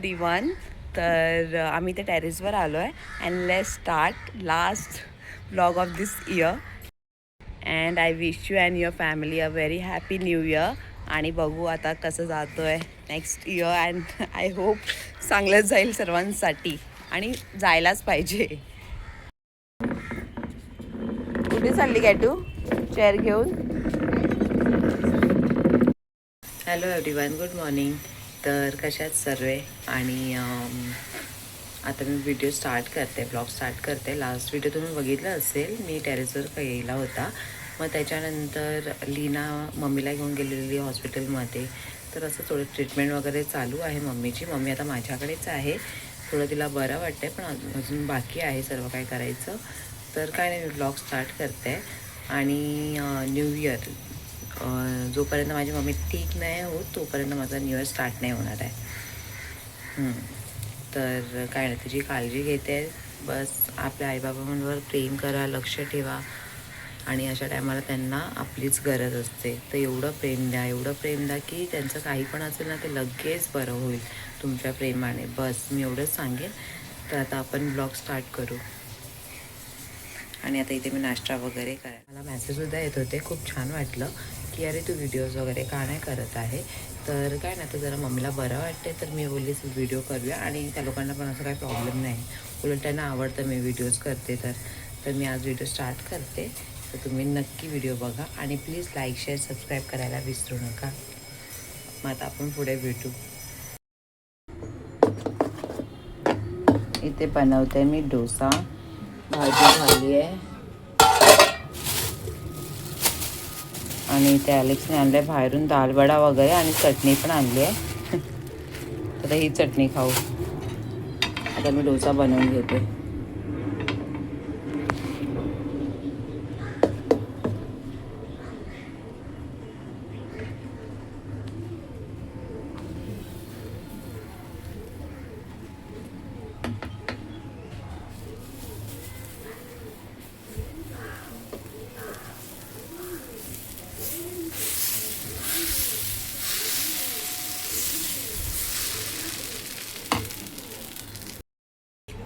Everyone. तर आम्ही ते टेरेसवर आलो आहे and let's start last vlog of this year. And I wish you and your family a very happy new year. आणि बघू आता कसं जातो आहे next year and I hope चांगलंच जाईल सर्वांसाठी आणि जायलाच पाहिजे. कुठे चालली काय तू चेअर घेऊन? Hello everyone, good morning. तर कशात सर्व आणि आता मी व्हिडिओ स्टार्ट करते, ब्लॉग स्टार्ट करते. लास्ट व्हिडिओ तुम्ही बघितला असेल, मी टेरेसवर गेला होता. मग त्याच्यानंतर लीना मम्मीला घेऊन गेलेली हॉस्पिटलमध्ये. तर असं थोडं ट्रीटमेंट वगैरे चालू आहे मम्मीची. मम्मी आता माझ्याकडेच आहे. थोडं तिला बरं वाटतं पण अजून बाकी आहे सर्व काय करायचं. तर काय नाही, मी ब्लॉग स्टार्ट करते. आणि न्यू इयर जोपर्यंत माझी मम्मी ठीक नाही होत तोपर्यंत माझा न्यू इयर स्टार्ट नाही होणार आहे. तर काय नाही, तुझी काळजी घेते. बस आपल्या आईबाबांवर प्रेम करा, लक्ष ठेवा. आणि अशा टायमाला त्यांना आपलीच गरज असते. तर एवढं प्रेम द्या, एवढं प्रेम द्या की त्यांचं काही पण असेल ना ते लगेच बरं होईल तुमच्या प्रेमाने. बस मी एवढंच सांगेन. तर आता आपण ब्लॉग स्टार्ट करू. आणि आता इथे मी नाश्ता वगैरे करायला, मला मेसेजसुद्धा येत होते. खूप छान वाटलं की अरे तू व्हिडिओज वगैरे का नाही करत आहे. तर काय नाही, तर जरा मम्मीला बरं वाटते तर मी बोललीच व्हिडिओ करूया. आणि त्या लोकांना पण असं काही प्रॉब्लेम नाही, उलट त्यांना आवडतं मी व्हिडिओज करते. तर मी आज व्हिडिओ स्टार्ट करते. तर तुम्ही नक्की व्हिडिओ बघा आणि प्लीज लाईक शेअर सबस्क्राईब करायला विसरू नका. मग आता आपण पुढे भेटू. इथे बनवते मी डोसा. भाजी झाली आहे आणि इथे ॲलेक्सने आणलं आहे बाहेरून दालवडा वगैरे आणि चटणी पण आणली आहे. तर ही चटणी खाऊ. आता मी डोसा बनवून घेते.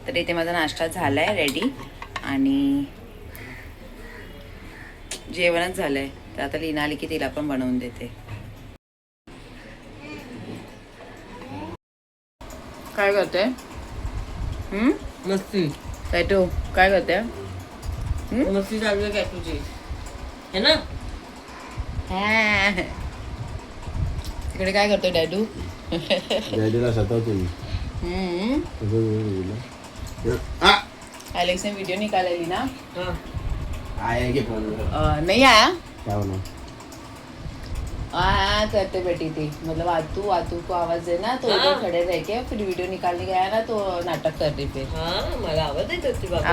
तर इथे माझा नाश्ता झाला आहे रेडी आणि जेवणच झालं आहे. तर आता लीना आली की तिला पण बनवून देते. काय करते? मस्ती काय तू काय करते? मस्ती चालू आहे काय तुझी, है ना? तिकडे काय करतोय डॅडू? डॅडीला सतावतो मी. एलेक्स ने वीडियो निकालेली ना. हाँ. आया की फोन नहीं आया. क्या होना हाँ करते बेटी थी, मतलब आतू आतू को आवाज देना तो उधर खड़े रह के फिर वीडियो निकालने गया ना तो नाटक कर रही फिर. हाँ, मला आवाज येत होती बाबा.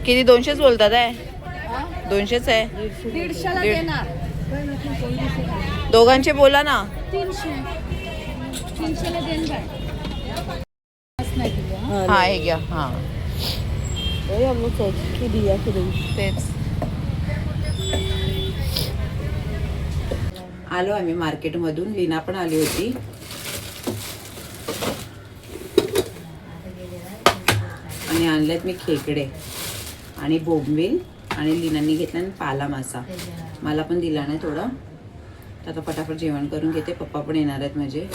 किती 200च बोलतात आहे? 200च आहे. 150ला देणार. दोघांचे बोला ना. 300ला देणार. हा हे घ्या. हा तेच. आलो आम्ही मार्केटमधून. लीना पण आली होती. आणि आणलेत मी खेकडे आणि बोंबील आणि लीनांनी घेतला पाला मासा. मला पण दिला नाही थोडं. तर आता फटाफट जेवण करून घेते. पप्पा पण येणार आहेत माझे.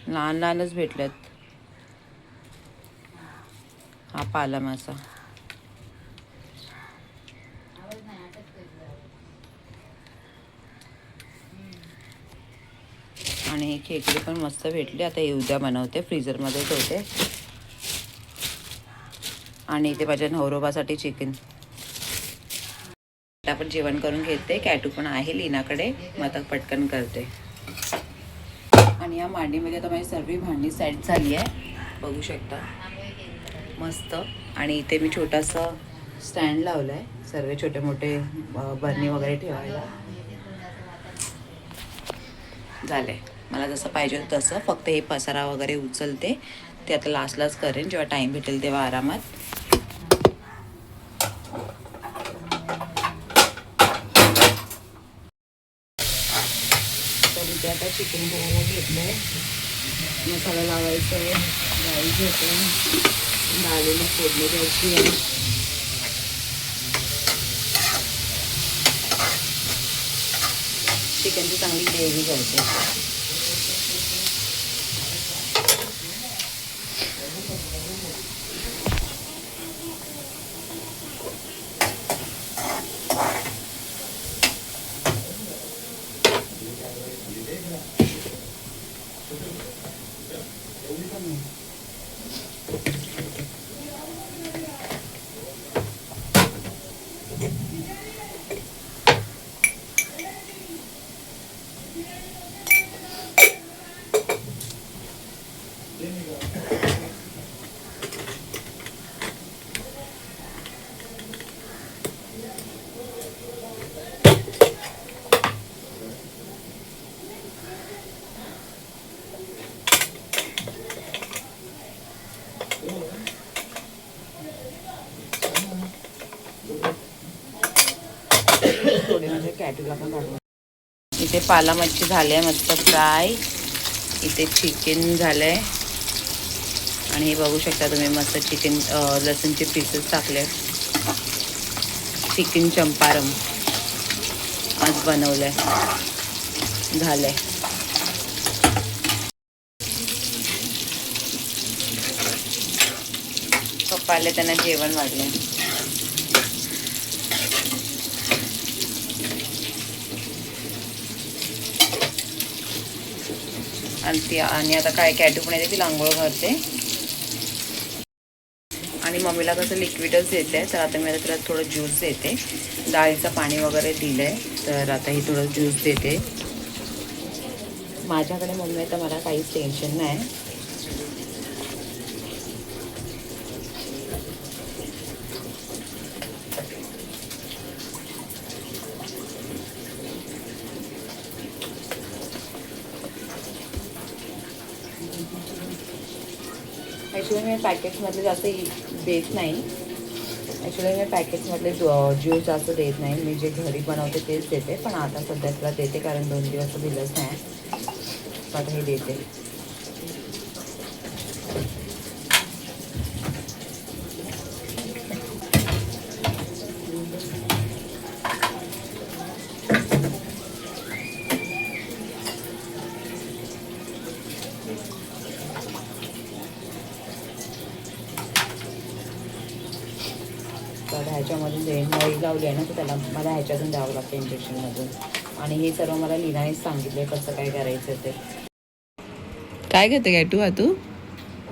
लहान लहानच भेटल्यात. हा पाला मासा. आणि खेकडी पण मस्त भेटली. आता हे उद्या बनवते, फ्रीजरमध्ये ठेवते. आणि इथे माझ्या नवरोबासाठी चिकन. आपण जेवण करून घेते. कॅटू पण आहे लीनाकडे, मग आता पटकन करते. आणि या मांडीमध्ये आता माझी सर्व भांडी सेट झाली आहे, बघू शकता मस्त. आणि इथे मी छोटासा स्टँड लावला आहे सर्व छोटे मोठे बरणी वगैरे ठेवायला. झाले मला जसं पाहिजे होतं तसं. फक्त हे पसारा वगैरे उचलते, ते आता लास्टलाच करेन जेव्हा टाईम भेटेल तेव्हा आरामात. तर इथे आता चिकन करायला घेतलं आहे, मसाला लावायचा आहे, डाळी घेते, डाळीला फोडणी द्यायची आहे. चिकनची चांगली ग्रेव्ही करते. थोडे म्हणजे कॅटूला पण काढून. इथे पाला मच्छी झाली आहे मस्त फ्राय. इथे चिकन झालं आहे. आणि हे बघू शकता तुम्ही मस्त चिकन लसूणचे पीसेस टाकले. चिकन चंपारम आज बनवलं आहे. झालं आहे. पप्पा आले, त्यांना जेवण वाढलं. आणि आता काय कॅटू पण येते, तिला आंघोळ घालते. आणि मम्मीला कसं लिक्विडच देते, तर आता मी तिला थोडं ज्यूस देते. डाळीचं पाणी वगैरे दिलं आहे, तर आता ही थोडं ज्यूस देते. माझ्याकडे मम्मी आहे तर मला काहीच टेन्शन नाही. ॲक्च्युली मी पॅकेट्समधले जास्त देत नाही. ॲक्च्युली मी पॅकेट्समधले ज्यूस जास्त देत नाही. मी जे घरी बनवते तेच देते. पण आता सध्या तुला देते, कारण 2 दिवस दिलंच नाही. आता हे देते. तर ह्याच्यामधून नळी लावली आहे ना, तर त्याला मला ह्याच्यातून द्यावं लागतं इंजेक्शनमधून. आणि हे सर्व मला लीनानेच सांगितलं कसं काय करायचं ते. काय घेते काय तू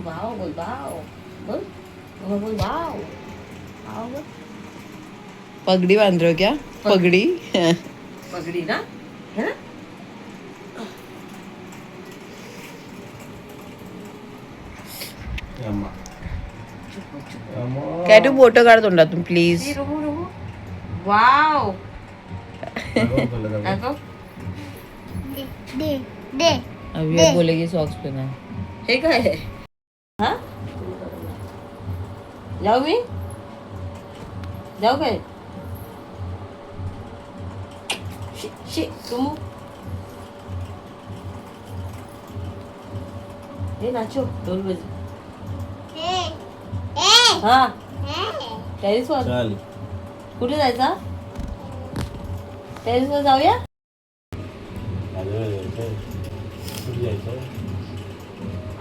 वाव बोल, वाव बोल, बोल वाव. पगडी बांध रहे हो क्या? पगड़ी पगड़ी ना, है ना. काय तू बोटं काढ तोंडातून प्लीज. वाव. अभी ये बोलेगी सॉक्स पहना. हे काय आहे? हा, जाऊ मी, जाऊ काय? तुम हे नाचो ढोल बज. हा, टेरिसवर चल कुठे जायचा? टेरिसवर जाऊया. कुठे जायचं?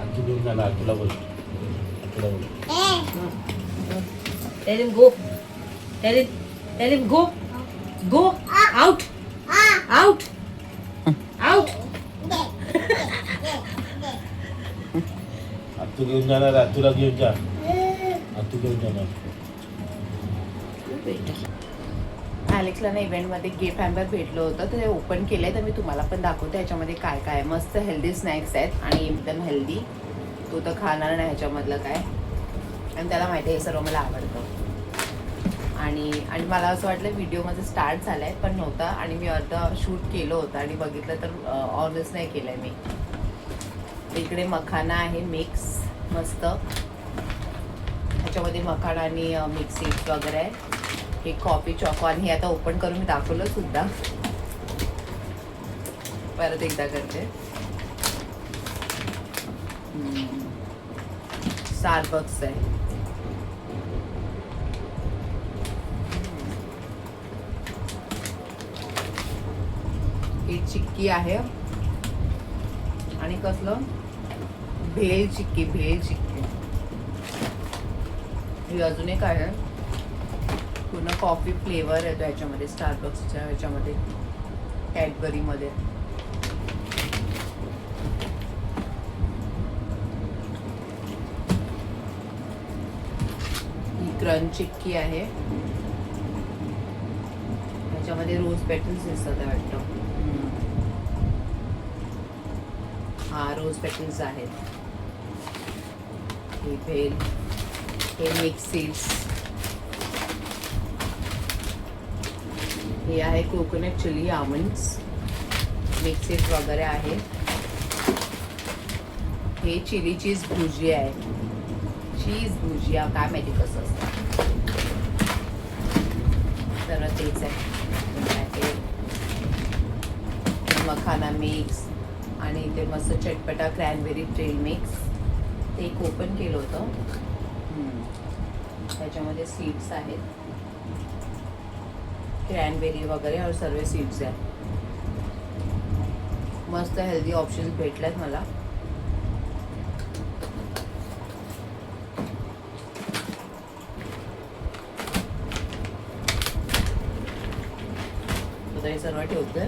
आजी घेऊन जाणार आजीला बोल. आजीला बोल. Tell him go. Tell him go. Go out. Out. Out. तू घेऊन जाणार तुला घेऊन जा तू घेऊन जाणार ॲलेक्सला ना इव्हेंटमध्ये गिफ्ट हॅम्पर भेटलं होतं तर ते ओपन केलं आहे तर मी तुम्हाला पण दाखवते ह्याच्यामध्ये काय काय मस्त हेल्दी स्नॅक्स आहेत आणि एकदम हेल्दी. तो तर खाणार नाही ह्याच्यामधलं काय आणि त्याला माहिती आहे हे सर्व मला आवडतं. आणि मला असं वाटलं व्हिडिओ माझं स्टार्ट झाला आहे पण नव्हता आणि मी अर्धा शूट केलं होतं आणि बघितलं तर ऑनच नाही केलं आहे मी. इकडे मखाना आहे मिक्स मस्त, ह्याच्यामध्ये मखाना आणि मिक्स सीड्स वगैरे आहे. हे कॉफी चॉको आणि हे आता ओपन करून मी दाखवलं सुद्धा, परत एकदा करते. स्टारबक्स आहे. ही चिक्की आहे आणि कसलं भेळ चिक्की ही अजून एक आहे. पूर्ण कॉफी फ्लेवर येतो ह्याच्यामध्ये स्टारबक्सच्या ह्याच्यामध्ये कॅडबरीमध्ये. ही क्रंच चिक्की आहे, ह्याच्यामध्ये रोज पेटल्स दिसतात वाटतं. हा रोज पेटल्स आहेत. हे भेल, हे मिक्स सीड्स, हे आहे coconut chilli almonds mix seeds वगैरे आहे. हे चिली चीज भुजिया आहे. चीज भुजिया काय माहिती कसं असतं, तर तेच आहे. मखाना मिक्स आणि इथे मस्त चटपटा क्रॅनबेरी ट्रेल मिक्स ते एक ओपन केलं होतं. त्याच्यामध्ये सीड्स आहेत, क्रॅनबेरी वगैरे और सर्व सीड्स आहेत. मस्त हेल्दी ऑप्शन्स भेटल्यात मला. आता हे सर्व ठेवतोय.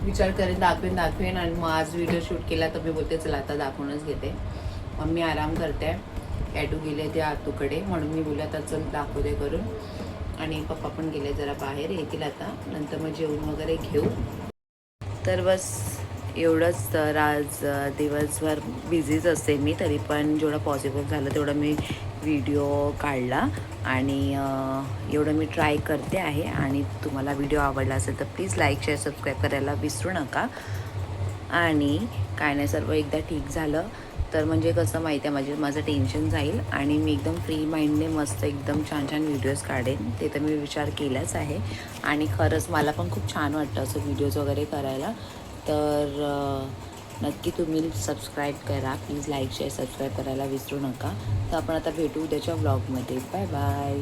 विचार करेन दाखवेन आणि मग आज व्हिडिओ शूट केला तर मी बोलते चला आता दाखवूनच घेते. मम्मी आराम करते, कॅटू गेले ते आतूकडे म्हणून मी बोलले आता चल दाखवते करून. आणि पप्पा पण गेले जरा बाहेर, येतील आता नंतर मग जेवण वगैरे घेऊ. तर बस एवढंच. तर आज दिवसभर बिझीच असते मी, तरी पण जेवढं पॉसिबल झालं तेवढं मी व्हिडिओ काढला आणि एवढं मी ट्राय करते आहे. आणि तुम्हाला व्हिडिओ आवडला असेल तर प्लीज लाईक शेअर सबस्क्राईब करायला विसरू नका. आणि काय नाही सर्व एकदा ठीक झालं तर म्हणजे कसं माहिती आहे माझं टेन्शन जाईल आणि मी एकदम फ्री माइंडने मस्त एकदम छान व्हिडिओज काढेन. ते तर मी विचार केलाच आहे आणि खरंच मला पण खूप छान वाटतं असं व्हिडिओज वगैरे करायला. तर नक्की तुम्ही सबस्क्राईब करा, प्लीज लाईक शेअर सबस्क्राईब करायला विसरू नका. तर आपण आता भेटू उद्याच्या व्लॉगमध्ये. Bye bye.